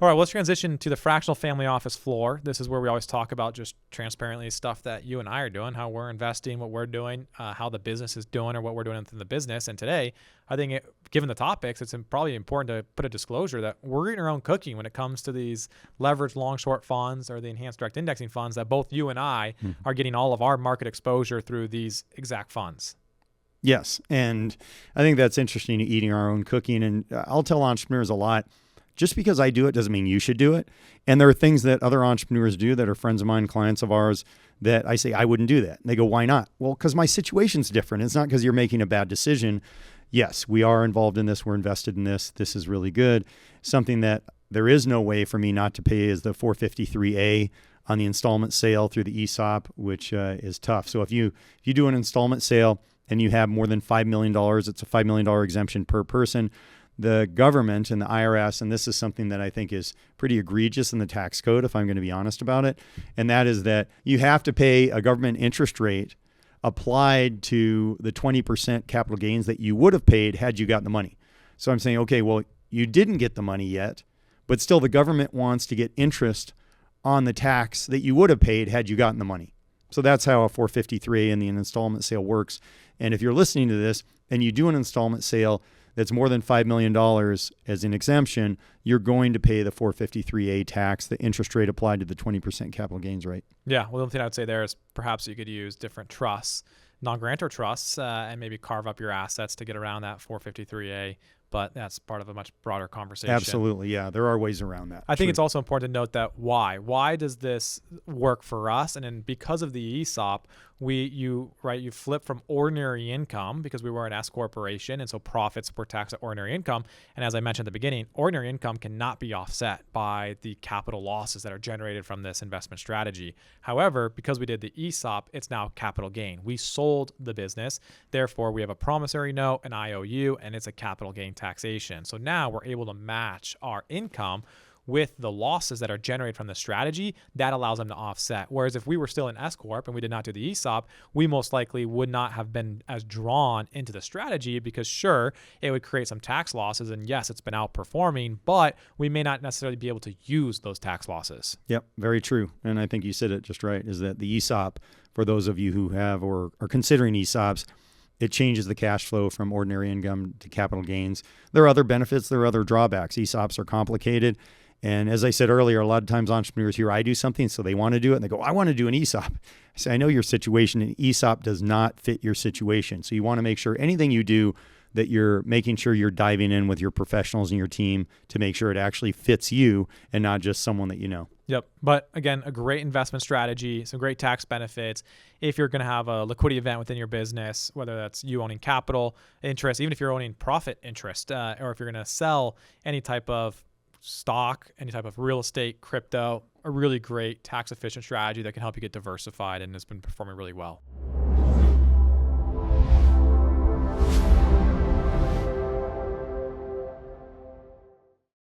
All right, let's transition to the fractional family office floor. This is where we always talk about just transparently stuff that you and I are doing, how we're investing, what we're doing, how the business is doing, or what we're doing within the business. And today, I think, given the topics, it's probably important to put a disclosure that we're eating our own cooking when it comes to these leveraged long-short funds or the enhanced direct indexing funds that both you and I are getting all of our market exposure through these exact funds. Yes, and I think that's interesting, eating our own cooking. And I'll tell entrepreneurs a lot, just because I do it doesn't mean you should do it. And there are things that other entrepreneurs do that are friends of mine, clients of ours, that I say, I wouldn't do that. And they go, why not? Well, because my situation's different. It's not because you're making a bad decision. Yes, we are involved in this. We're invested in this. This is really good. Something that there is no way for me not to pay is the 453A on the installment sale through the ESOP, which is tough. So if you do an installment sale and you have more than $5 million, it's a $5 million exemption per person. The government and the IRS, and this is something that I think is pretty egregious in the tax code, if I'm going to be honest about it, and that is that you have to pay a government interest rate applied to the 20% capital gains that you would have paid had you gotten the money. So I'm saying, okay, well, you didn't get the money yet, but still the government wants to get interest on the tax that you would have paid had you gotten the money. So that's how a 453 and the installment sale works. And if you're listening to this and you do an installment sale that's more than $5 million as an exemption, you're going to pay the 453A tax, the interest rate applied to the 20% capital gains rate. Yeah, well, the only thing I would say there is perhaps you could use different trusts, non-grantor trusts, and maybe carve up your assets to get around that 453A. But that's part of a much broader conversation. Absolutely, yeah. There are ways around that. I think it's also important to note that why? Why does this work for us? And then because of the ESOP, you flip from ordinary income, because we were an S corporation, and so profits were taxed at ordinary income. And as I mentioned at the beginning, ordinary income cannot be offset by the capital losses that are generated from this investment strategy. However, because we did the ESOP, it's now capital gain. We sold the business. Therefore, we have a promissory note, an IOU, and it's a capital gain taxation. So now we're able to match our income with the losses that are generated from the strategy. That allows them to offset. Whereas if we were still an S corp and we did not do the ESOP, we most likely would not have been as drawn into the strategy, because sure, it would create some tax losses, and yes, it's been outperforming, but we may not necessarily be able to use those tax losses. Yep, very true. And I think you said it just right, is that the ESOP, for those of you who have or are considering ESOPs, it changes the cash flow from ordinary income to capital gains. There are other benefits. There are other drawbacks. ESOPs are complicated. And as I said earlier, a lot of times entrepreneurs hear I do something, so they want to do it, and they go, I want to do an ESOP. I say, I know your situation, and ESOP does not fit your situation. So you want to make sure anything you do that you're making sure you're diving in with your professionals and your team to make sure it actually fits you and not just someone that you know. Yep. But again, a great investment strategy, some great tax benefits. If you're going to have a liquidity event within your business, whether that's you owning capital interest, even if you're owning profit interest, or if you're going to sell any type of stock, any type of real estate, crypto, a really great tax efficient strategy that can help you get diversified and has been performing really well.